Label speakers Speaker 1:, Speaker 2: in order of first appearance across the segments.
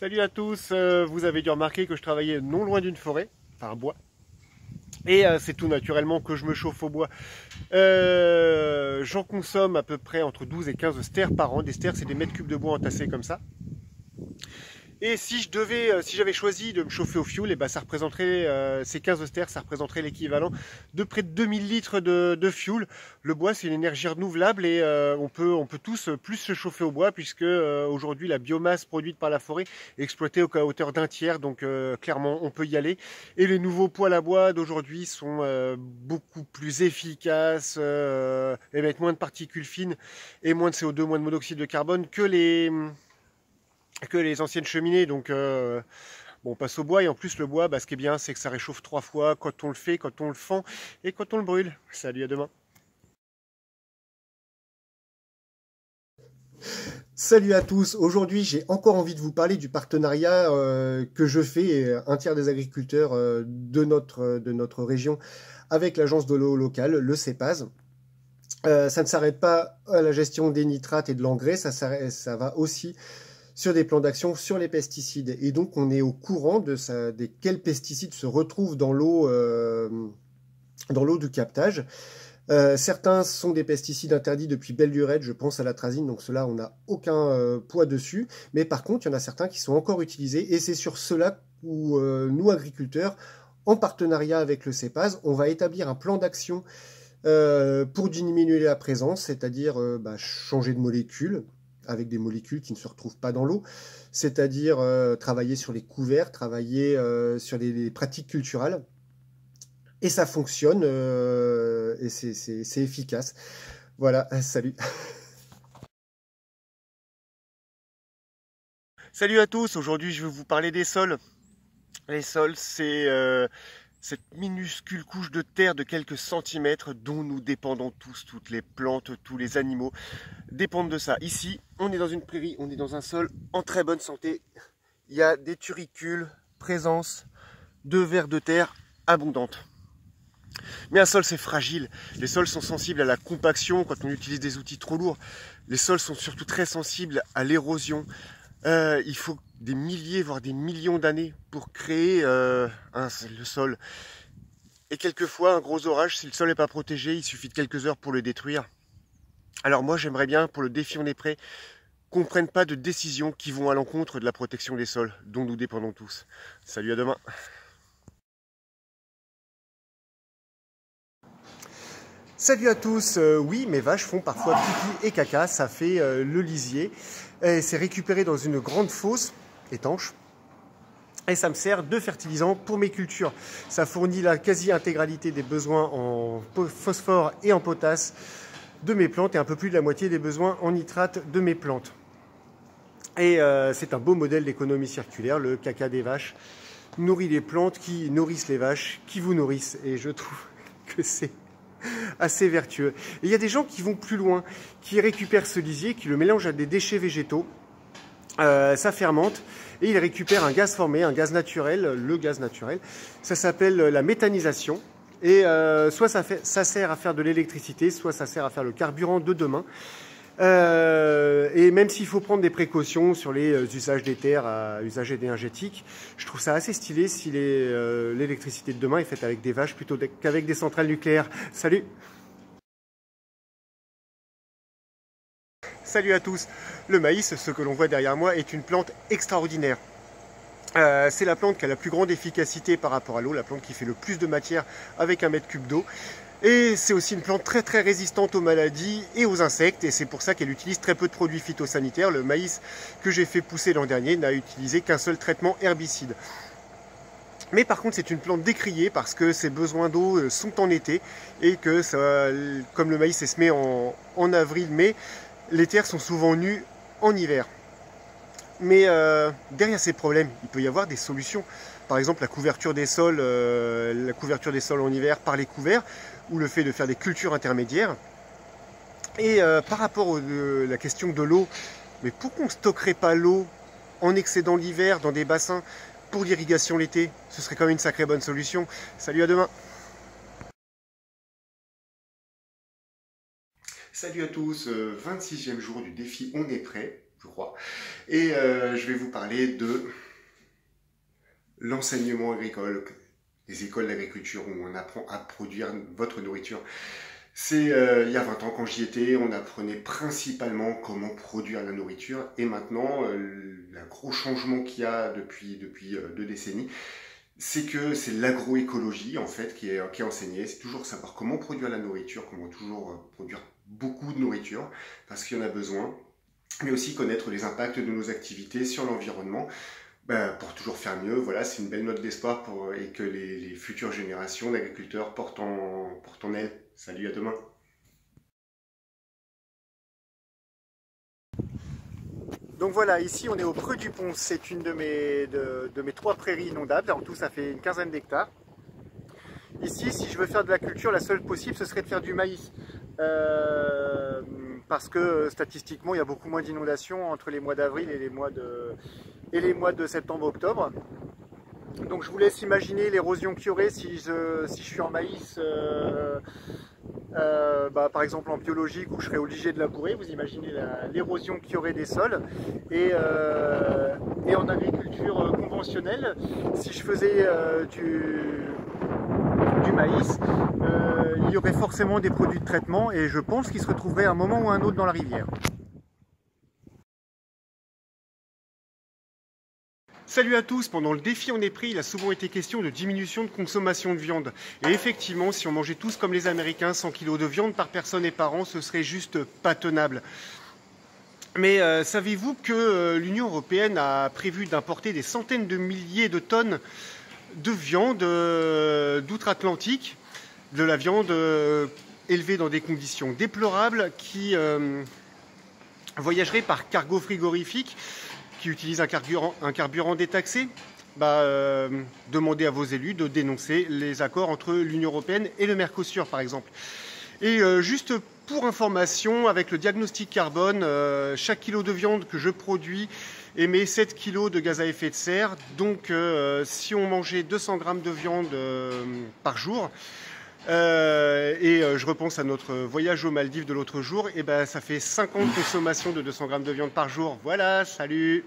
Speaker 1: Salut à tous, vous avez dû remarquer que je travaillais non loin d'une forêt, enfin un bois, et c'est tout naturellement que je me chauffe au bois. J'en consomme à peu près entre 12 et 15 stères par an. Des stères, c'est des mètres cubes de bois entassés comme ça. Et si j'avais choisi de me chauffer au fioul, et ben ça représenterait ces 15 stères, ça représenterait l'équivalent de près de 2000 litres de fioul. Le bois, c'est une énergie renouvelable et on peut tous plus se chauffer au bois puisque aujourd'hui la biomasse produite par la forêt est exploitée à hauteur d'un tiers, donc clairement on peut y aller. Et les nouveaux poêles à bois d'aujourd'hui sont beaucoup plus efficaces, émettent moins de particules fines et moins de CO2, moins de monoxyde de carbone que les anciennes cheminées. Donc bon, on passe au bois et en plus le bois, ce qui est bien, c'est que ça réchauffe 3 fois quand on le fait, quand on le fend et quand on le brûle. Salut, à demain.
Speaker 2: Salut à tous, aujourd'hui j'ai encore envie de vous parler du partenariat que je fais, un tiers des agriculteurs de notre région, avec l'agence de l'eau locale, le CEPAS. Ça ne s'arrête pas à la gestion des nitrates et de l'engrais, ça va aussi sur des plans d'action sur les pesticides. Et donc on est au courant de quels pesticides se retrouvent dans l'eau du captage. Certains sont des pesticides interdits depuis belle lurette, je pense à l'atrazine, donc cela on n'a aucun poids dessus, mais par contre il y en a certains qui sont encore utilisés, et c'est sur cela où nous agriculteurs, en partenariat avec le CEPAS, on va établir un plan d'action pour diminuer la présence, c'est-à-dire changer de molécules, avec des molécules qui ne se retrouvent pas dans l'eau, c'est-à-dire travailler sur les couverts, travailler sur les pratiques culturales. Et ça fonctionne, et c'est efficace. Voilà, salut.
Speaker 1: Salut à tous, aujourd'hui je vais vous parler des sols. Les sols, c'est cette minuscule couche de terre de quelques centimètres dont nous dépendons tous, toutes les plantes, tous les animaux dépendent de ça. Ici, on est dans une prairie, on est dans un sol en très bonne santé. Il y a des turicules, présence de vers de terre abondante. Mais un sol, c'est fragile. Les sols sont sensibles à la compaction quand on utilise des outils trop lourds. Les sols sont surtout très sensibles à l'érosion. Il faut des milliers, voire des millions d'années pour créer le sol. Et quelquefois, un gros orage, si le sol n'est pas protégé, il suffit de quelques heures pour le détruire. Alors moi, j'aimerais bien, pour le défi On est prêt, qu'on ne prenne pas de décisions qui vont à l'encontre de la protection des sols, dont nous dépendons tous. Salut, à demain.
Speaker 2: Salut à tous, oui, mes vaches font parfois pipi et caca, ça fait le lisier. C'est récupéré dans une grande fosse étanche. Et ça me sert de fertilisant pour mes cultures. Ça fournit la quasi-intégralité des besoins en phosphore et en potasse de mes plantes et un peu plus de la moitié des besoins en nitrate de mes plantes. Et c'est un beau modèle d'économie circulaire. Le caca des vaches nourrit les plantes qui nourrissent les vaches, qui vous nourrissent. Et je trouve que c'est assez vertueux. Et il y a des gens qui vont plus loin, qui récupèrent ce lisier, qui le mélangent à des déchets végétaux. Ça fermente et il récupère un gaz formé, un gaz naturel, le gaz naturel. Ça s'appelle la méthanisation. Et soit ça sert à faire de l'électricité, soit ça sert à faire le carburant de demain. Et même s'il faut prendre des précautions sur les usages des terres à usage énergétique, je trouve ça assez stylé si l'électricité de demain est faite avec des vaches plutôt qu'avec des centrales nucléaires. Salut!
Speaker 1: Salut à tous. Le maïs, ce que l'on voit derrière moi, est une plante extraordinaire. C'est la plante qui a la plus grande efficacité par rapport à l'eau, la plante qui fait le plus de matière avec un mètre cube d'eau. Et c'est aussi une plante très très résistante aux maladies et aux insectes, et c'est pour ça qu'elle utilise très peu de produits phytosanitaires. Le maïs que j'ai fait pousser l'an dernier n'a utilisé qu'un seul traitement herbicide. Mais par contre, c'est une plante décriée parce que ses besoins d'eau sont en été, et que ça, comme le maïs est semé en avril-mai, les terres sont souvent nues en hiver. Mais derrière ces problèmes, il peut y avoir des solutions. Par exemple, la couverture des sols en hiver par les couverts, ou le fait de faire des cultures intermédiaires. Et par rapport à la question de l'eau, mais pourquoi on ne stockerait pas l'eau en excédent l'hiver dans des bassins pour l'irrigation l'été? Ce serait quand même une sacrée bonne solution. Salut, à demain. Salut à tous, 26e jour du défi On est prêt. je crois. Et je vais vous parler de l'enseignement agricole, les écoles d'agriculture où on apprend à produire votre nourriture. C'est il y a 20 ans quand j'y étais, on apprenait principalement comment produire la nourriture et maintenant le gros changement qu'il y a depuis 2 décennies, c'est que c'est l'agroécologie en fait qui est enseignée. C'est toujours savoir comment produire la nourriture, comment toujours produire beaucoup de nourriture parce qu'il y en a besoin, mais aussi connaître les impacts de nos activités sur l'environnement. Pour toujours faire mieux, voilà, c'est une belle note d'espoir et que les futures générations d'agriculteurs portent en elles. Salut, à demain.
Speaker 2: Donc voilà, ici on est au Creux du Pont, c'est une de mes 3 prairies inondables, en tout ça fait une quinzaine d'hectares. Ici, si je veux faire de la culture, la seule possible ce serait de faire du maïs. Parce que statistiquement il y a beaucoup moins d'inondations entre les mois d'avril et les mois de septembre-octobre. Donc je vous laisse imaginer l'érosion qu'il y aurait si je suis en maïs, par exemple en biologique où je serais obligé de labourer. Vous imaginez l'érosion qu'il y aurait des sols. Et en agriculture conventionnelle, si je faisais du maïs, il y aurait forcément des produits de traitement et je pense qu'ils se retrouveraient à un moment ou à un autre dans la rivière.
Speaker 1: Salut à tous, pendant le défi On est prêt, il a souvent été question de diminution de consommation de viande. Et effectivement, si on mangeait tous comme les Américains, 100 kg de viande par personne et par an, ce serait juste pas tenable. Mais savez-vous que l'Union européenne a prévu d'importer des centaines de milliers de tonnes de viande d'outre-Atlantique, de la viande élevée dans des conditions déplorables qui voyagerait par cargo frigorifique, qui utilise un carburant détaxé. Demandez à vos élus de dénoncer les accords entre l'Union européenne et le Mercosur par exemple. Et juste pour information, avec le diagnostic carbone, chaque kilo de viande que je produis émet 7 kg de gaz à effet de serre. Donc si on mangeait 200 grammes de viande par jour, je repense à notre voyage aux Maldives de l'autre jour, et ça fait 50 consommations de 200 grammes de viande par jour. Voilà, salut!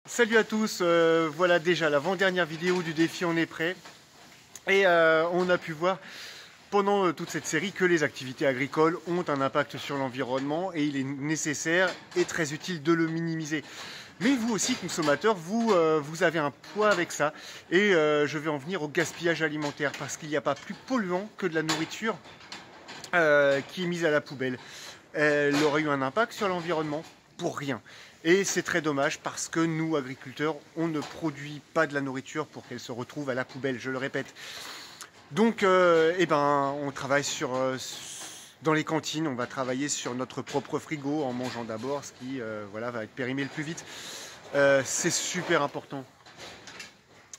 Speaker 1: Salut à tous, voilà déjà l'avant-dernière vidéo du défi On est prêt. Et on a pu voir pendant toute cette série que les activités agricoles ont un impact sur l'environnement et il est nécessaire et très utile de le minimiser. Mais vous aussi, consommateurs, vous avez un poids avec ça. Et je vais en venir au gaspillage alimentaire parce qu'il n'y a pas plus polluant que de la nourriture qui est mise à la poubelle. Elle aurait eu un impact sur l'environnement pour rien. Et c'est très dommage parce que nous, agriculteurs, on ne produit pas de la nourriture pour qu'elle se retrouve à la poubelle, je le répète. Donc, on travaille dans les cantines, on va travailler sur notre propre frigo en mangeant d'abord ce qui va être périmé le plus vite. C'est super important.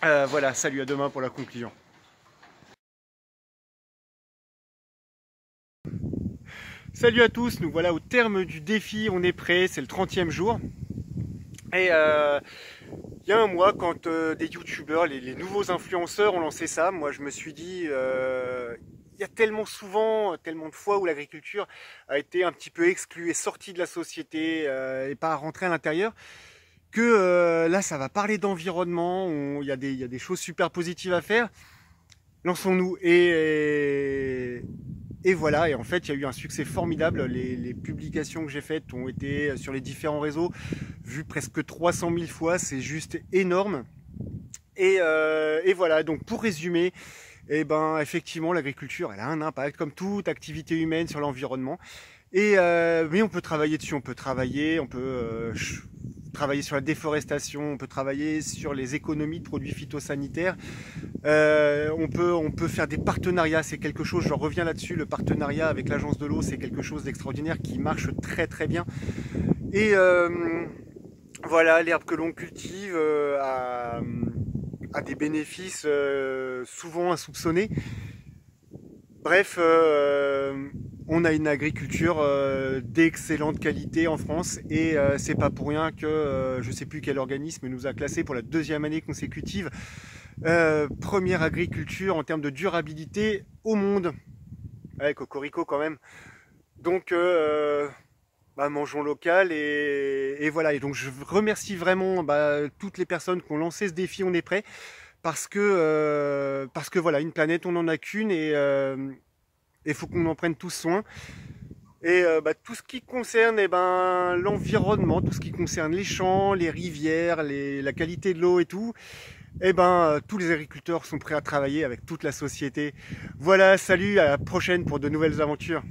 Speaker 1: Voilà, salut, à demain pour la conclusion. Salut à tous, nous voilà au terme du défi, on est prêt, c'est le 30e jour. Et il y a un mois, quand des youtubeurs, les nouveaux influenceurs ont lancé ça, moi je me suis dit, il y a tellement de fois où l'agriculture a été un petit peu exclue et sortie de la société et pas rentrée à l'intérieur, que là ça va parler d'environnement, il y a des choses super positives à faire. Lançons-nous et voilà, et en fait il y a eu un succès formidable. Les publications que j'ai faites ont été sur les différents réseaux vues presque 300 000 fois, c'est juste énorme. Et voilà, donc pour résumer, effectivement l'agriculture elle a un impact comme toute activité humaine sur l'environnement. Mais on peut travailler dessus, on peut travailler sur la déforestation, on peut travailler sur les économies de produits phytosanitaires, on peut faire des partenariats, c'est quelque chose, je reviens là-dessus, le partenariat avec l'agence de l'eau, c'est quelque chose d'extraordinaire qui marche très très bien. Et voilà, l'herbe que l'on cultive a des bénéfices souvent insoupçonnés. Bref, on a une agriculture d'excellente qualité en France et c'est pas pour rien que je sais plus quel organisme nous a classé pour la 2e année consécutive première agriculture en termes de durabilité au monde. Ouais, cocorico quand même. Donc mangeons local et voilà. Et donc je remercie vraiment toutes les personnes qui ont lancé ce défi On est prêt, parce que voilà, une planète on n'en a qu'une et il faut qu'on en prenne tous soin. Et tout ce qui concerne l'environnement, tout ce qui concerne les champs, les rivières, la qualité de l'eau et tout, tous les agriculteurs sont prêts à travailler avec toute la société. Voilà, salut, à la prochaine pour de nouvelles aventures.